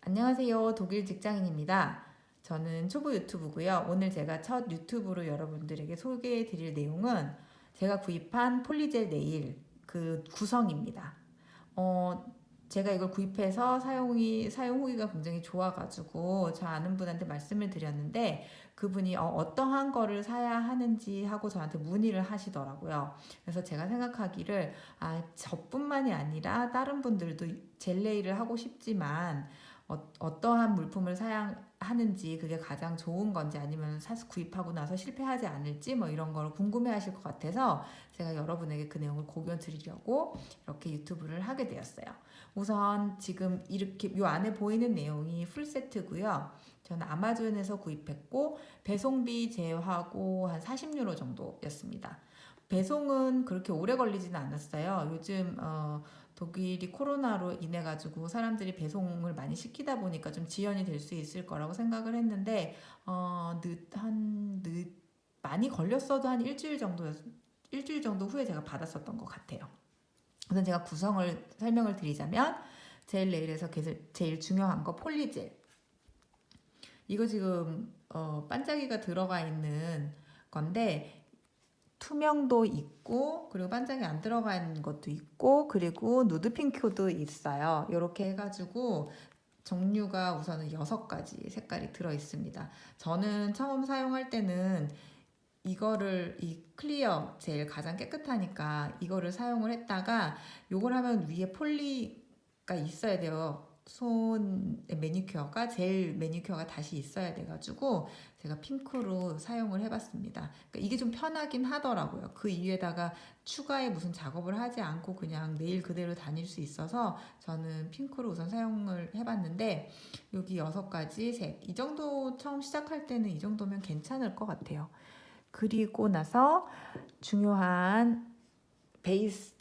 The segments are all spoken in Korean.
안녕하세요. 독일 직장인입니다. 저는 초보 유튜브고요. 오늘 제가 첫 유튜브로 여러분들에게 소개해 드릴 내용은 제가 구입한 폴리젤 네일 그 구성입니다. 어, 제가 이걸 구입해서 사용 후기가 굉장히 좋아가지고 저 아는 분한테 말씀을 드렸는데 그분이 어떠한 거를 사야 하는지 하고 저한테 문의를 하시더라고요. 그래서 제가 생각하기를 저뿐만이 아니라 다른 분들도 젤 네일을 하고 싶지만 어떠한 물품을 사용하는지 그게 가장 좋은 건지 아니면 사서 구입하고 나서 실패하지 않을지 뭐 이런 걸 궁금해 하실 것 같아서 제가 여러분에게 그 내용을 공유 드리려고 이렇게 유튜브를 하게 되었어요. 우선 지금 이렇게 요 안에 보이는 내용이 풀세트고요. 저는 아마존에서 구입했고 배송비 제하고 한 40유로 정도였습니다. 배송은 그렇게 오래 걸리지는 않았어요. 요즘 독일이 코로나로 인해 가지고 사람들이 배송을 많이 시키다 보니까 좀 지연이 될 수 있을 거라고 생각을 했는데 많이 걸렸어도 한 일주일 정도 후에 제가 받았었던 것 같아요. 우선 제가 구성을 설명을 드리자면 젤 네일에서 제일 중요한 거 폴리젤. 이거 지금 반짝이가 들어가 있는 건데 투명도 있고 그리고 반짝이 안 들어가 있는 것도 있고 그리고 누드 핑크도 있어요. 이렇게 해가지고 종류가 우선은 6가지 색깔이 들어 있습니다. 저는 처음 사용할 때는 이 클리어 젤 가장 깨끗하니까 이거를 사용을 했다가 요걸 하면 위에 폴리가 있어야 돼요. 손 매니큐어가 젤 매니큐어가 다시 있어야 돼가지고 제가 핑크로 사용을 해봤습니다. 그러니까 이게 좀 편하긴 하더라고요. 그 이유에다가 추가에 무슨 작업을 하지 않고 그냥 네일 그대로 다닐 수 있어서 저는 핑크로 우선 사용을 해봤는데 여기 6가지 색. 이 정도 처음 시작할 때는 이 정도면 괜찮을 것 같아요. 그리고 나서 중요한 베이스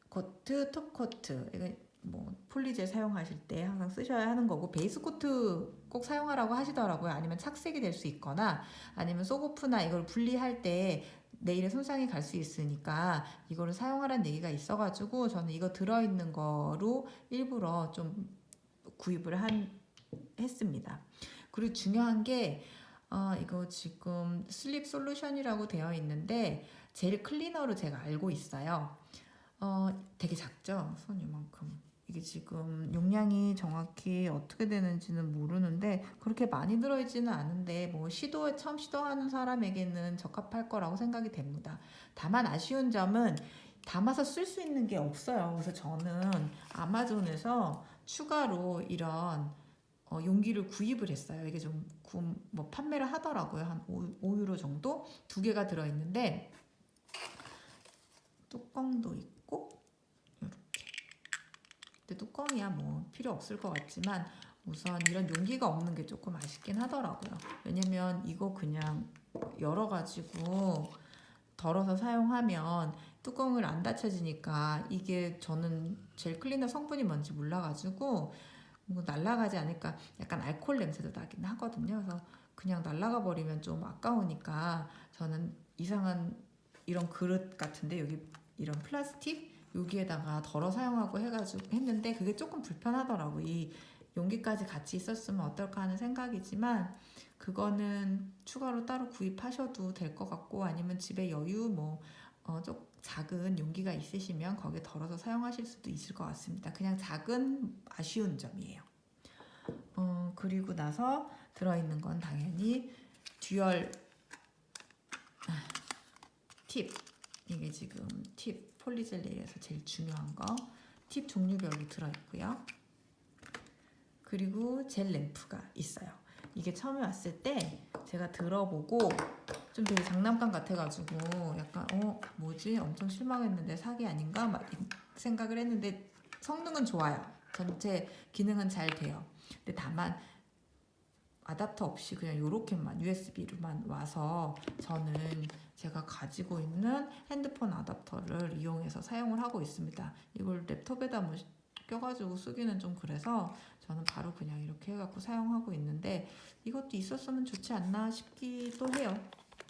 코트, 톱 코트. 이거 뭐 폴리젤 사용하실 때 항상 쓰셔야 하는 거고 베이스 코트 꼭 사용하라고 하시더라고요. 아니면 착색이 될 수 있거나 아니면 소고프나 이걸 분리할 때 네일에 손상이 갈 수 있으니까 이거를 사용하라는 얘기가 있어가지고 저는 이거 들어있는 거로 일부러 좀 구입을 했습니다. 그리고 중요한 게 이거 지금 슬립 솔루션이라고 되어 있는데 젤 클리너로 제가 알고 있어요. 되게 작죠? 손 이만큼. 이게 지금 용량이 정확히 어떻게 되는지는 모르는데 그렇게 많이 들어있지는 않은데 뭐 처음 시도하는 사람에게는 적합할 거라고 생각이 됩니다. 다만 아쉬운 점은 담아서 쓸 수 있는 게 없어요. 그래서 저는 아마존에서 추가로 이런 용기를 구입을 했어요. 이게 좀 뭐 판매를 하더라고요. 한 5유로 정도? 2개가 들어있는데 뚜껑도 있고 이렇게. 근데 뚜껑이야 뭐 필요 없을 것 같지만 우선 이런 용기가 없는 게 조금 아쉽긴 하더라고요. 왜냐면 이거 그냥 열어가지고 덜어서 사용하면 뚜껑을 안 닫혀지니까 이게 저는 젤 클리너 성분이 뭔지 몰라가지고 뭐 날아가지 않을까 약간 알코올 냄새도 나긴 하거든요. 그래서 그냥 날아가 버리면 좀 아까우니까 저는 이상한 이런 그릇 같은데 여기 이런 플라스틱 여기에다가 덜어 사용하고 해가지고 했는데 그게 조금 불편하더라고. 이 용기까지 같이 있었으면 어떨까 하는 생각이지만 그거는 추가로 따로 구입하셔도 될 것 같고 아니면 집에 여유 좀 작은 용기가 있으시면 거기에 덜어서 사용하실 수도 있을 것 같습니다. 그냥 작은 아쉬운 점이에요. 그리고 나서 들어있는 건 당연히 듀얼 팁. 이게 지금 팁 폴리젤 네일에서 제일 중요한 거. 팁 종류별로 들어있고요. 그리고 젤 램프가 있어요. 이게 처음에 왔을 때 제가 들어보고 좀 되게 장난감 같아가지고 약간 뭐지? 엄청 실망했는데 사기 아닌가? 막 생각을 했는데 성능은 좋아요. 전체 기능은 잘 돼요. 근데 다만 아답터 없이 그냥 요렇게만 USB로만 와서 저는 제가 가지고 있는 핸드폰 아답터를 이용해서 사용을 하고 있습니다. 이걸 랩톱에다 뭐 껴가지고 쓰기는 좀 그래서 저는 바로 그냥 이렇게 해갖고 사용하고 있는데 이것도 있었으면 좋지 않나 싶기도 해요.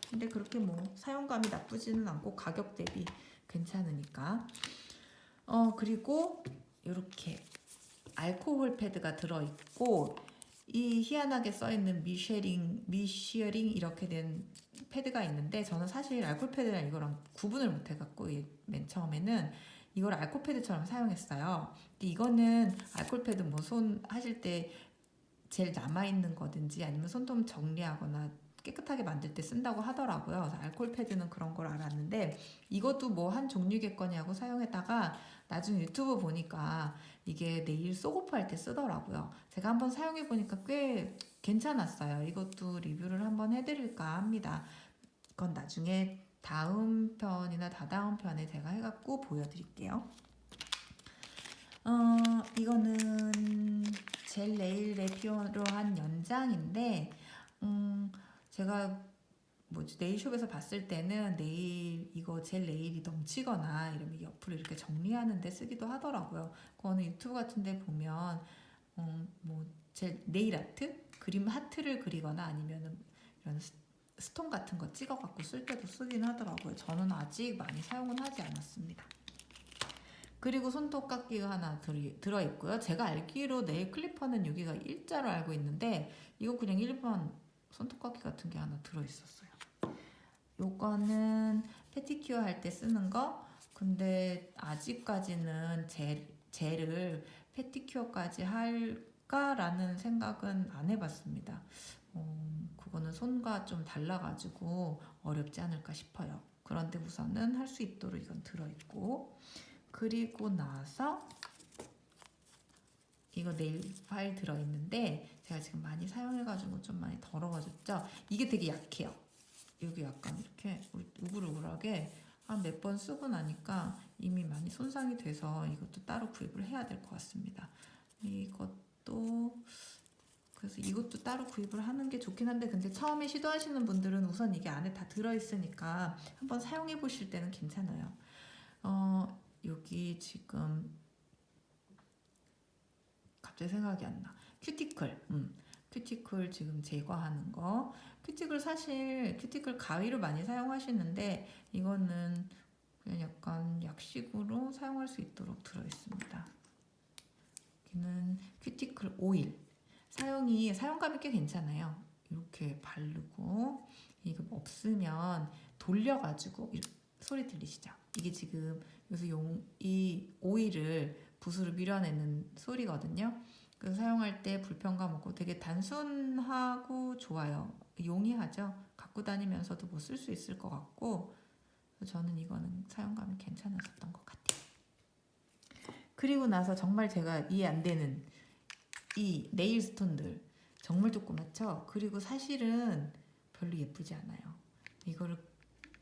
근데 그렇게 뭐 사용감이 나쁘지는 않고 가격 대비 괜찮으니까. 그리고 이렇게 알코올 패드가 들어있고 이 희한하게 써있는 미쉐링 이렇게 된 패드가 있는데 저는 사실 알코올 패드랑 이거랑 구분을 못 해갖고 맨 처음에는 이걸 알코올 패드처럼 사용했어요. 근데 이거는 알코올 패드 뭐 손 하실 때 젤 남아있는 거든지 아니면 손톱 정리하거나 깨끗하게 만들 때 쓴다고 하더라고요. 그래서 알코올 패드는 그런 걸 알았는데 이것도 뭐 한 종류겠거니 하고 사용했다가 나중에 유튜브 보니까 이게 네일 쏘고프 할 때 쓰더라고요. 제가 한번 사용해 보니까 꽤 괜찮았어요. 이것도 리뷰를 한번 해드릴까 합니다. 그건 나중에 다음 편이나 다다음 편에 제가 해갖고 보여드릴게요. 이거는 젤 네일에 필요한 연장인데 제가 네일숍에서 봤을 때는 이거 젤 네일이 넘치거나 이러면 옆으로 이렇게 정리하는데 쓰기도 하더라고요. 그거는 유튜브 같은데 보면 젤 네일 아트 그림 하트를 그리거나 아니면은 이런 스톤 같은 거 찍어갖고 쓸 때도 쓰긴 하더라고요. 저는 아직 많이 사용은 하지 않았습니다. 그리고 손톱깎이가 하나 들어있고요. 제가 알기로 네일 클리퍼는 여기가 일자로 알고 있는데 이거 그냥 일반 손톱깎이 같은 게 하나 들어있었어요. 요거는 패티큐어 할 때 쓰는 거. 근데 아직까지는 젤을 패티큐어까지 할까라는 생각은 안 해봤습니다. 그거는 손과 좀 달라가지고 어렵지 않을까 싶어요. 그런데 우선은 할 수 있도록 이건 들어있고, 그리고 나서 이거 네일 파일 들어있는데 제가 지금 많이 사용해가지고 좀 많이 더러워졌죠. 이게 되게 약해요. 여기 약간 이렇게 우글우글하게 한 몇 번 쓰고 나니까 이미 많이 손상이 돼서 이것도 따로 구입을 해야 될 것 같습니다. 그래서 이것도 따로 구입을 하는 게 좋긴 한데, 근데 처음에 시도하시는 분들은 우선 이게 안에 다 들어있으니까 한번 사용해 보실 때는 괜찮아요. 여기 지금 갑자기 생각이 안 나. 큐티클 지금 제거하는 거. 큐티클 가위로 많이 사용하시는데 이거는 그냥 약간 약식으로 사용할 수 있도록 들어있습니다. 여기는 큐티클 오일. 사용감이 꽤 괜찮아요. 이렇게 바르고 이거 없으면 돌려가지고 소리 들리시죠? 이게 지금 여기서 이 오일을 붓으로 밀어내는 소리거든요. 그래서 사용할 때 불편감 없고 되게 단순하고 좋아요. 용이하죠. 갖고 다니면서도 뭐 쓸 수 있을 것 같고, 저는 이거는 사용감이 괜찮았었던 것 같아요. 그리고 나서 정말 제가 이해 안 되는 이 네일 스톤들 정말 조그맣죠? 그리고 사실은 별로 예쁘지 않아요. 이거를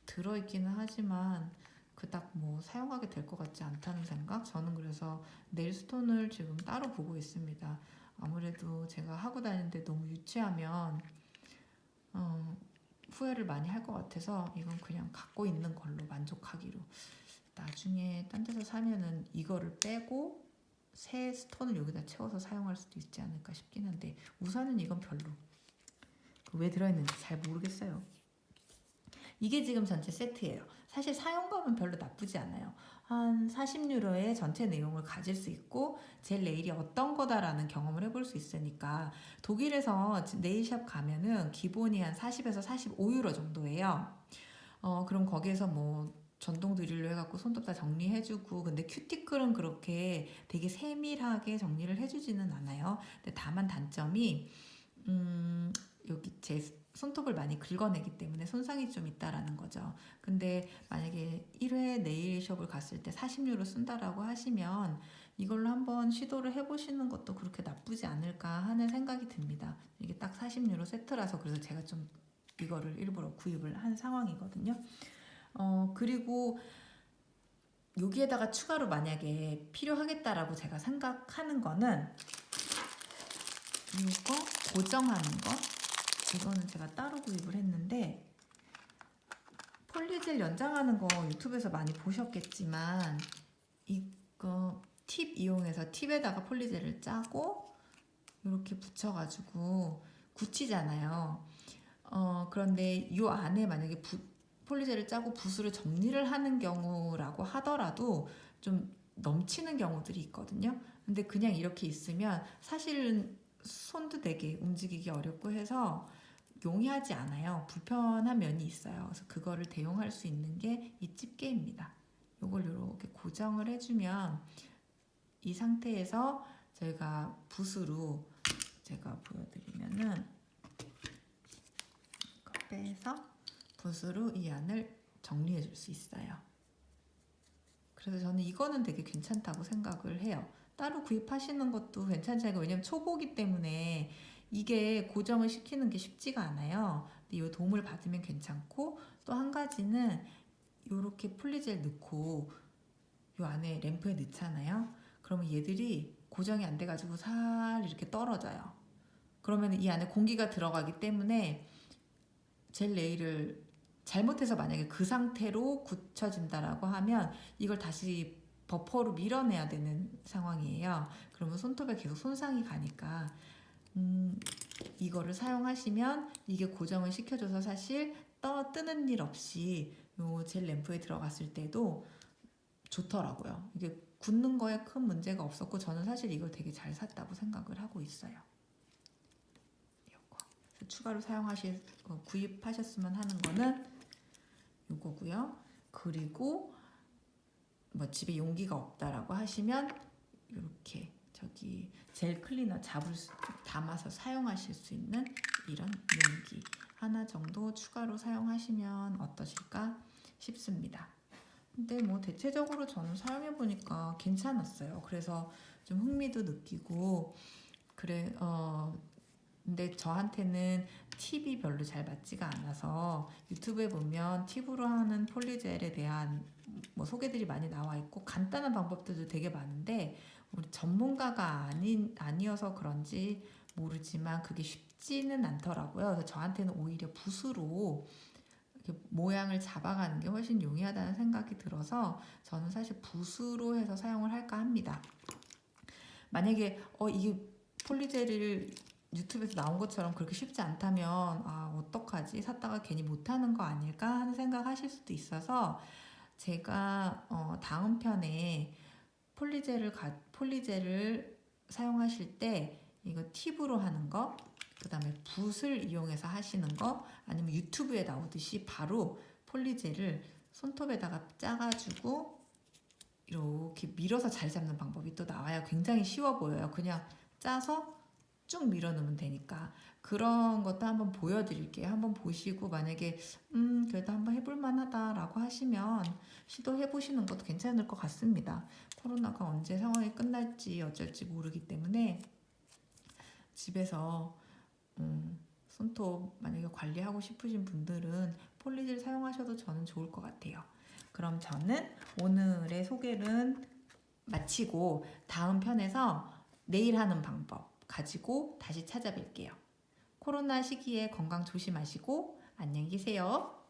들어있기는 하지만 그닥 뭐 사용하게 될 것 같지 않다는 생각? 저는 그래서 네일 스톤을 지금 따로 보고 있습니다. 아무래도 제가 하고 다니는데 너무 유치하면 후회를 많이 할 것 같아서 이건 그냥 갖고 있는 걸로 만족하기로. 나중에 딴 데서 사면은 이거를 빼고 새 스톤을 여기다 채워서 사용할 수도 있지 않을까 싶긴 한데, 우선은 이건 별로. 왜 들어있는지 잘 모르겠어요. 이게 지금 전체 세트예요. 사실 사용감은 별로 나쁘지 않아요. 한 40유로에 전체 내용을 가질 수 있고 젤 네일이 어떤 거다라는 경험을 해볼 수 있으니까. 독일에서 네일샵 가면은 기본이 한 40에서 45유로 정도예요. 그럼 거기에서 뭐 전동 드릴로 해갖고 손톱 다 정리해주고, 근데 큐티클은 그렇게 되게 세밀하게 정리를 해주지는 않아요. 근데 다만 단점이 여기 제 손톱을 많이 긁어내기 때문에 손상이 좀 있다라는 거죠. 근데 만약에 1회 네일숍을 갔을 때 40유로 쓴다라고 하시면 이걸로 한번 시도를 해보시는 것도 그렇게 나쁘지 않을까 하는 생각이 듭니다. 이게 딱 40유로 세트라서 그래서 제가 좀 이거를 일부러 구입을 한 상황이거든요. 그리고 여기에다가 추가로 만약에 필요하겠다라고 제가 생각하는 거는 이거 고정하는 거. 이거는 제가 따로 구입을 했는데, 폴리젤 연장하는 거 유튜브에서 많이 보셨겠지만 이거 팁 이용해서 팁에다가 폴리젤을 짜고 이렇게 붙여가지고 굳히잖아요. 그런데 이 안에 만약에 폴리젤을 짜고 붓으로 정리를 하는 경우라고 하더라도 좀 넘치는 경우들이 있거든요. 근데 그냥 이렇게 있으면 사실은 손도 되게 움직이기 어렵고 해서 용이하지 않아요. 불편한 면이 있어요. 그래서 그거를 대용할 수 있는 게 이 집게입니다. 이걸 이렇게 고정을 해주면 이 상태에서 저희가 붓으로 제가 보여드리면은 이거 빼서 붓으로 이 안을 정리해 줄 수 있어요. 그래서 저는 이거는 되게 괜찮다고 생각을 해요. 따로 구입하시는 것도 괜찮지 않아요. 왜냐면 초보기 때문에 이게 고정을 시키는 게 쉽지가 않아요. 근데 이 도움을 받으면 괜찮고, 또 한 가지는 이렇게 폴리젤 넣고 이 안에 램프에 넣잖아요. 그러면 얘들이 고정이 안 돼가지고 살 이렇게 떨어져요. 그러면 이 안에 공기가 들어가기 때문에 젤 네일을 잘못해서 만약에 그 상태로 굳혀진다라고 하면 이걸 다시 버퍼로 밀어내야 되는 상황이에요. 그러면 손톱에 계속 손상이 가니까 이거를 사용하시면 이게 고정을 시켜줘서 사실 뜨는 일 없이 요 젤 램프에 들어갔을 때도 좋더라고요. 이게 굳는 거에 큰 문제가 없었고 저는 사실 이걸 되게 잘 샀다고 생각을 하고 있어요. 요거. 그래서 추가로 구입하셨으면 하는 거는 요거고요. 그리고 뭐 집에 용기가 없다라고 하시면 이렇게 저기 젤 클리너 담아서 사용하실 수 있는 이런 용기 하나 정도 추가로 사용하시면 어떠실까 싶습니다. 근데 뭐 대체적으로 저는 사용해보니까 괜찮았어요. 그래서 좀 흥미도 느끼고 근데 저한테는 팁이 별로 잘 맞지가 않아서 유튜브에 보면 팁으로 하는 폴리젤에 대한 뭐 소개들이 많이 나와 있고 간단한 방법들도 되게 많은데 우리 전문가가 아니어서 그런지 모르지만 그게 쉽지는 않더라고요. 그래서 저한테는 오히려 붓으로 이렇게 모양을 잡아가는 게 훨씬 용이하다는 생각이 들어서 저는 사실 붓으로 해서 사용을 할까 합니다. 만약에 이게 폴리젤을 유튜브에서 나온 것처럼 그렇게 쉽지 않다면 어떡하지? 샀다가 괜히 못하는 거 아닐까 하는 생각하실 수도 있어서 제가 다음 편에 폴리젤을 사용하실 때 이거 팁으로 하는 거, 그 다음에 붓을 이용해서 하시는 거, 아니면 유튜브에 나오듯이 바로 폴리젤을 손톱에다가 짜가지고 이렇게 밀어서 자리 잡는 방법이 또 나와요. 굉장히 쉬워 보여요. 그냥 짜서 쭉 밀어 넣으면 되니까 그런 것도 한번 보여드릴게요. 한번 보시고 만약에 그래도 한번 해볼 만하다라고 하시면 시도해 보시는 것도 괜찮을 것 같습니다. 코로나가 언제 상황이 끝날지 어쩔지 모르기 때문에 집에서 손톱 만약에 관리하고 싶으신 분들은 폴리젤 사용하셔도 저는 좋을 것 같아요. 그럼 저는 오늘의 소개는 마치고 다음 편에서 네일 하는 방법 가지고 다시 찾아뵐게요. 코로나 시기에 건강 조심하시고 안녕히 계세요.